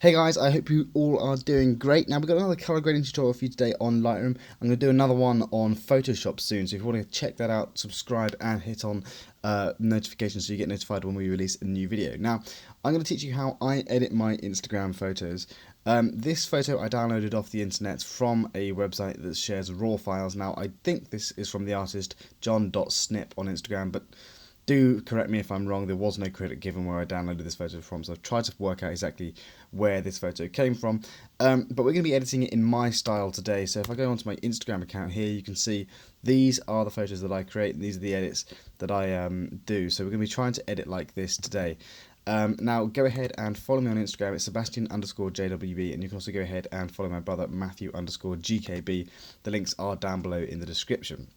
Hey guys, I hope you all are doing great. Now we've got another color grading tutorial for you today on Lightroom. I'm going to do another one on Photoshop soon, so if you want to check that out, subscribe and hit on notifications so you get notified when we release a new video. Now, I'm going to teach you how I edit my Instagram photos. This photo I downloaded off the internet from a website that shares raw files. Now, I think this is from the artist john.snip on Instagram, but do correct me if I'm wrong. There was no credit given where I downloaded this photo from, so I've tried to work out exactly where this photo came from. But we're going to be editing it in my style today. So if I go onto my Instagram account here, you can see these are the photos that I create, and these are the edits that I do. So we're going to be trying to edit like this today. Now go ahead and follow me on Instagram. It's Sebastian_JWB, and you can also go ahead and follow my brother Matthew_GKB. The links are down below in the description.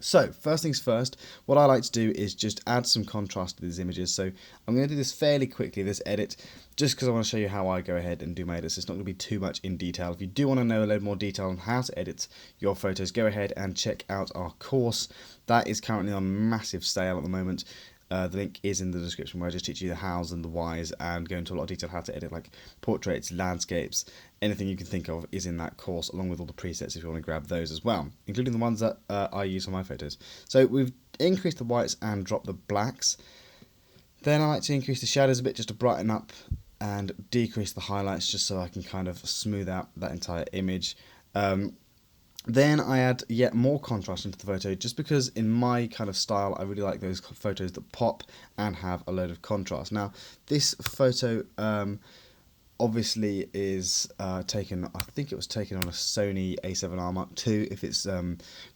So, first things first, what I like to do is just add some contrast to these images. So, I'm going to do this fairly quickly, this edit, just because I want to show you how I go ahead and do my edits. It's not going to be too much in detail. If you do want to know a load more detail on how to edit your photos, go ahead and check out our course. That is currently on massive sale at the moment. The link is in the description, where I just teach you the hows and the whys and go into a lot of detail how to edit like portraits, landscapes, anything you can think of is in that course, along with all the presets if you want to grab those as well, including the ones that I use on my photos. So we've increased the whites and dropped the blacks. Then I like to increase the shadows a bit just to brighten up and decrease the highlights just so I can kind of smooth out that entire image. Then I add yet more contrast into the photo, just because in my kind of style I really like those photos that pop and have a load of contrast. Now this photo obviously is taken, I think it was taken on a Sony A7R Mark II if it's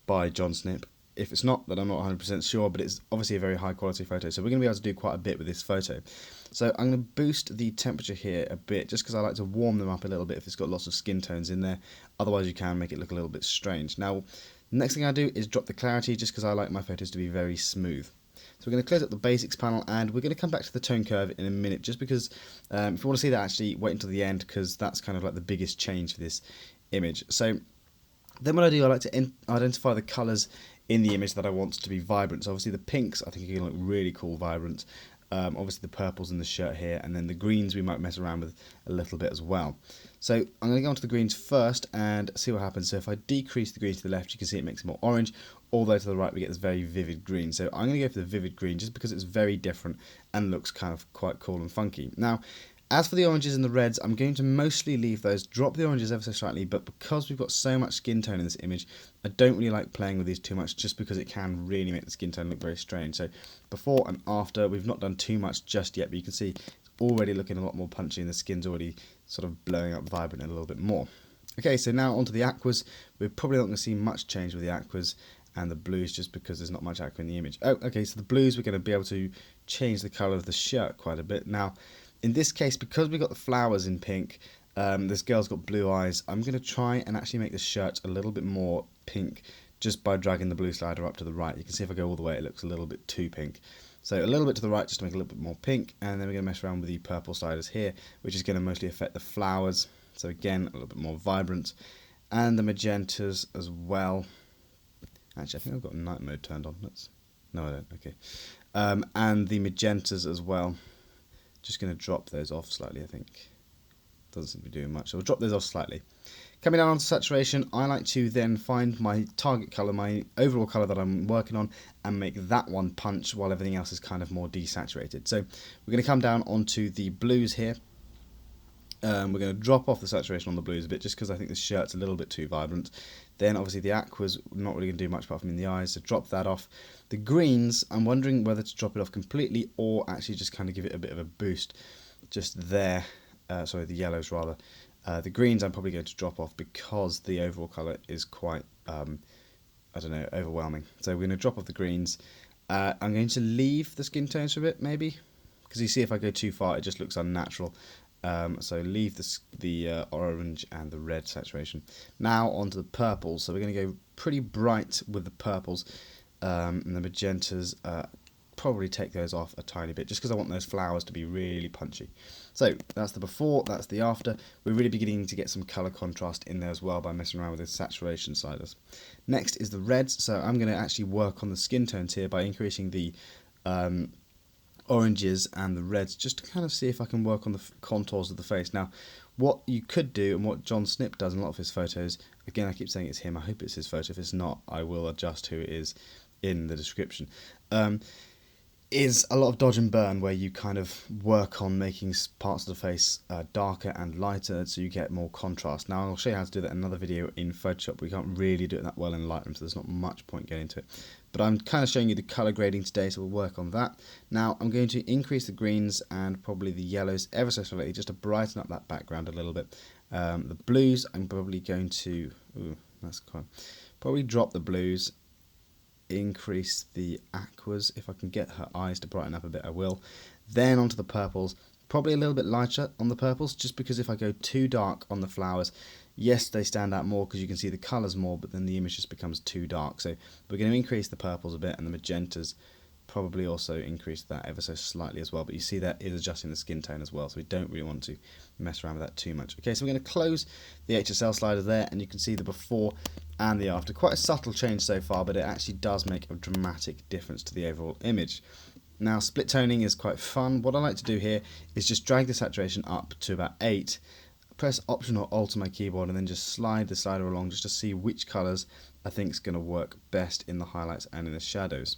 by John Snip. If it's not, then I'm not 100% sure, but it's obviously a very high quality photo, so we're going to be able to do quite a bit with this photo. So I'm going to boost the temperature here a bit, just because I like to warm them up a little bit if it's got lots of skin tones in there. Otherwise you can make it look a little bit strange. Now, the next thing I do is drop the clarity, just because I like my photos to be very smooth. So we're going to close up the basics panel, and we're going to come back to the tone curve in a minute, just because if you want to see that, actually wait until the end, because that's kind of like the biggest change for this image. So then what I do, I like to identify the colours in the image that I want to be vibrant. So obviously the pinks I think are going to look really cool, vibrant. Obviously the purples in the shirt here, and then the greens we might mess around with a little bit as well. So I'm going to go onto the greens first and see what happens. So if I decrease the greens to the left, you can see it makes it more orange, although to the right we get this very vivid green. So I'm going to go for the vivid green just because it's very different and looks kind of quite cool and funky. Now, as for the oranges and the reds, I'm going to mostly leave those, drop the oranges ever so slightly, but because we've got so much skin tone in this image, I don't really like playing with these too much, just because it can really make the skin tone look very strange. So before and after, we've not done too much just yet, but you can see it's already looking a lot more punchy and the skin's already sort of blowing up vibrant a little bit more. Okay, so now onto the aquas. We're probably not going to see much change with the aquas and the blues, just because there's not much aqua in the image. Oh, okay, so the blues, we're going to be able to change the colour of the shirt quite a bit. Now, in this case, because we've got the flowers in pink, this girl's got blue eyes, I'm going to try and actually make the shirt a little bit more pink just by dragging the blue slider up to the right. You can see if I go all the way, it looks a little bit too pink. So a little bit to the right just to make it a little bit more pink, and then we're going to mess around with the purple sliders here, which is going to mostly affect the flowers. So again, a little bit more vibrant. And the magentas as well. Actually, I think I've got night mode turned on. No, I don't. Okay. And the magentas as well. Just going to drop those off slightly, I think. Doesn't seem to be doing much, so we'll drop those off slightly. Coming down onto saturation, I like to then find my target colour, my overall colour that I'm working on, and make that one punch while everything else is kind of more desaturated. So we're going to come down onto the blues here. We're going to drop off the saturation on the blues a bit, just because I think the shirt's a little bit too vibrant. Then obviously the aquas, not really going to do much apart from in the eyes, so drop that off. The greens, I'm wondering whether to drop it off completely or actually just kind of give it a bit of a boost just there. Sorry, the yellows rather. The greens I'm probably going to drop off because the overall colour is quite, I don't know, overwhelming. So we're going to drop off the greens. I'm going to leave the skin tones for a bit, maybe, because you see if I go too far it just looks unnatural. So leave the orange and the red saturation. Now onto the purples. So we're going to go pretty bright with the purples, and the magentas. Probably take those off a tiny bit, just because I want those flowers to be really punchy. So that's the before, that's the after. We're really beginning to get some colour contrast in there as well by messing around with the saturation sliders. Next is the reds. So I'm going to actually work on the skin tones here by increasing the oranges and the reds, just to kind of see if I can work on the contours of the face. Now, what you could do, and what John Snip does in a lot of his photos, again I keep saying it's him, I hope it's his photo, if it's not I will adjust who it is in the description, is a lot of dodge and burn, where you kind of work on making parts of the face darker and lighter so you get more contrast. Now I'll show you how to do that in another video in Photoshop. We can't really do it that well in Lightroom, so there's not much point getting into it. But I'm kind of showing you the colour grading today, so we'll work on that. Now I'm going to increase the greens and probably the yellows ever so slightly, just to brighten up that background a little bit. The blues, I'm probably going to, probably drop the blues, increase the aquas. If I can get her eyes to brighten up a bit, I will. Then onto the purples, probably a little bit lighter on the purples, just because if I go too dark on the flowers, yes, they stand out more because you can see the colours more, but then the image just becomes too dark. So we're going to increase the purples a bit, and the magentas probably also increase that ever so slightly as well. But you see that is adjusting the skin tone as well, so we don't really want to mess around with that too much. Okay, so we're going to close the HSL slider there, and you can see the before and the after. Quite a subtle change so far, but it actually does make a dramatic difference to the overall image. Now, split toning is quite fun. What I like to do here is just drag the saturation up to about 8, press Option or Alt on my keyboard, and then just slide the slider along just to see which colours I think is going to work best in the highlights and in the shadows.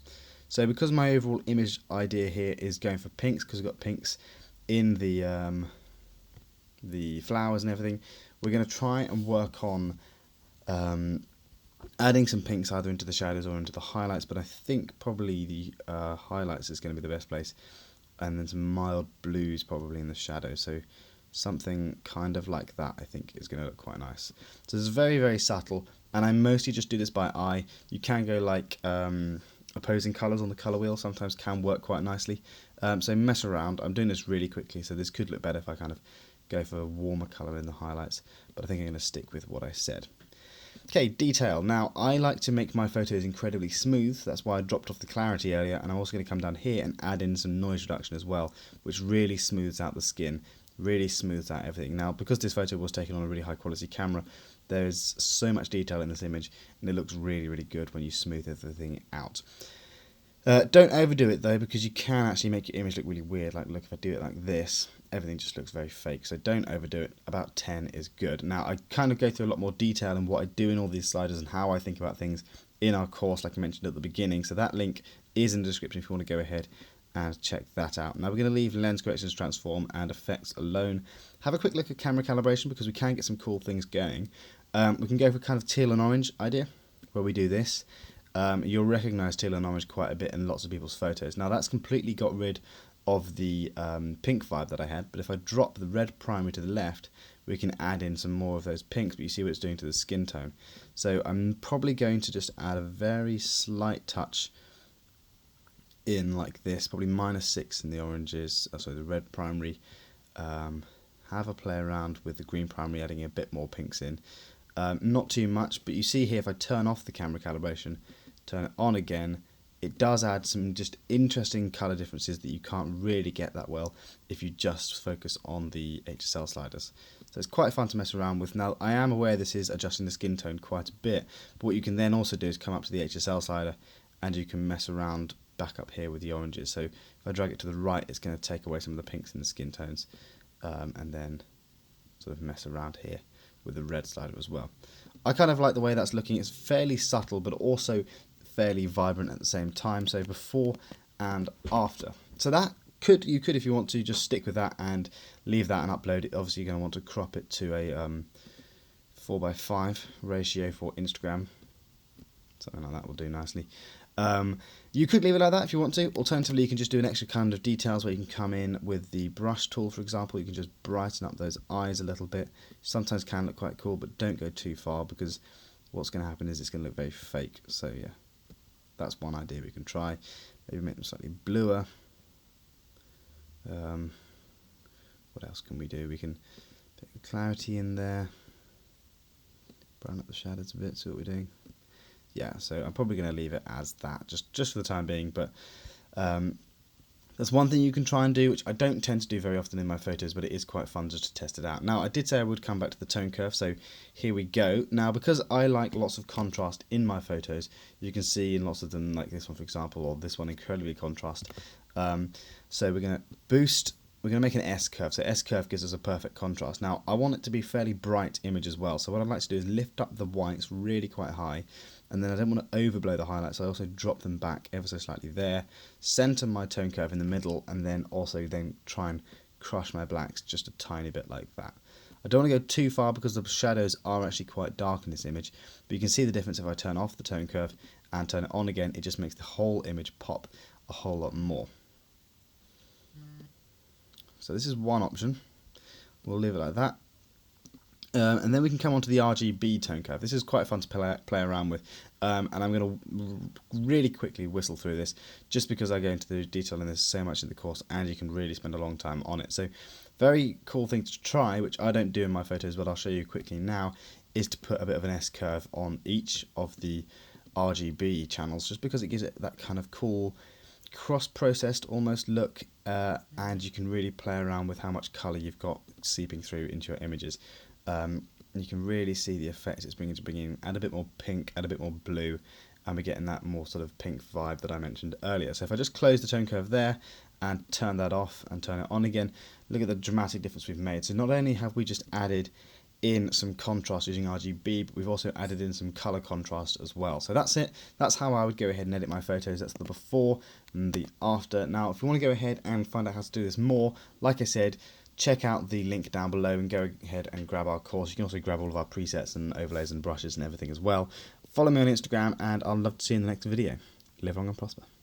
So because my overall image idea here is going for pinks, because we've got pinks in the flowers and everything, we're going to try and work on adding some pinks either into the shadows or into the highlights, but I think probably the highlights is going to be the best place, and then some mild blues probably in the shadows. So something kind of like that I think is going to look quite nice. So it's very, very subtle, and I mostly just do this by eye. You can go like opposing colours on the colour wheel, sometimes can work quite nicely. So mess around. I'm doing this really quickly, so this could look better if I kind of go for a warmer colour in the highlights, but I think I'm going to stick with what I said. Okay, detail. Now, I like to make my photos incredibly smooth. That's why I dropped off the clarity earlier, and I'm also going to come down here and add in some noise reduction as well, which really smooths out the skin, really smooths out everything. Now, because this photo was taken on a really high quality camera, there's so much detail in this image, and it looks really, really good when you smooth everything out. Don't overdo it though, because you can actually make your image look really weird. Like, look, if I do it like this, everything just looks very fake. So don't overdo it. About 10 is good. Now, I kind of go through a lot more detail in what I do in all these sliders and how I think about things in our course, like I mentioned at the beginning. So that link is in the description if you want to go ahead and check that out. Now we're going to leave lens corrections, transform, and effects alone. Have a quick look at camera calibration, because we can get some cool things going. We can go for kind of teal and orange idea, where we do this. You'll recognise teal and orange quite a bit in lots of people's photos. Now that's completely got rid of the pink vibe that I had, but if I drop the red primary to the left, we can add in some more of those pinks, but you see what it's doing to the skin tone. So I'm probably going to just add a very slight touch in like this, probably -6 in the oranges, sorry, the red primary. Have a play around with the green primary, adding a bit more pinks in. Not too much, but you see here if I turn off the camera calibration, turn it on again, it does add some just interesting colour differences that you can't really get that well if you just focus on the HSL sliders. So it's quite fun to mess around with. Now I am aware this is adjusting the skin tone quite a bit, but what you can then also do is come up to the HSL slider and you can mess around back up here with the oranges. So if I drag it to the right, it's going to take away some of the pinks in the skin tones, and then sort of mess around here with the red slider as well. I kind of like the way that's looking. It's fairly subtle, but also fairly vibrant at the same time. So before and after. So that you could, if you want to, just stick with that and leave that and upload it. Obviously, you're going to want to crop it to a 4:5 ratio for Instagram. Something like that will do nicely. You could leave it like that if you want to. Alternatively, you can just do an extra kind of details where you can come in with the brush tool, for example. You can just brighten up those eyes a little bit. Sometimes can look quite cool, but don't go too far, because what's going to happen is it's going to look very fake. So yeah, that's one idea we can try. Maybe make them slightly bluer. What else can we do? We can put the clarity in there, brown up the shadows a bit, see what we're doing. Yeah, so I'm probably going to leave it as that, just for the time being, but That's one thing you can try and do, which I don't tend to do very often in my photos, but it is quite fun just to test it out. Now, I did say I would come back to the tone curve, so here we go. Now, because I like lots of contrast in my photos, you can see in lots of them, like this one, for example, or this one, incredibly contrast. So we're going to boost, we're going to make an S curve. So S curve gives us a perfect contrast. Now, I want it to be fairly bright image as well. So what I'd like to do is lift up the whites really quite high, and then I don't want to overblow the highlights, so I also drop them back ever so slightly there, center my tone curve in the middle, and then also try and crush my blacks just a tiny bit like that. I don't want to go too far because the shadows are actually quite dark in this image, but you can see the difference if I turn off the tone curve and turn it on again. It just makes the whole image pop a whole lot more. So this is one option. We'll leave it like that. And then we can come on to the RGB tone curve. This is quite fun to play around with, and I'm going to really quickly whistle through this just because I go into the detail in this so much in the course, and you can really spend a long time on it. So very cool thing to try, which I don't do in my photos, but I'll show you quickly now, is to put a bit of an S curve on each of the RGB channels, just because it gives it that kind of cool cross-processed almost look, and you can really play around with how much colour you've got seeping through into your images. You can really see the effects it's bringing to bring in, add a bit more pink, add a bit more blue, and we're getting that more sort of pink vibe that I mentioned earlier. So if I just close the tone curve there and turn that off and turn it on again, look at the dramatic difference we've made. So not only have we just added in some contrast using RGB, but we've also added in some color contrast as well. So that's it. That's how I would go ahead and edit my photos. That's the before and the after. Now, if you want to go ahead and find out how to do this more, like I said, check out the link down below and go ahead and grab our course. You can also grab all of our presets and overlays and brushes and everything as well. Follow me on Instagram, and I'd love to see you in the next video. Live long and prosper.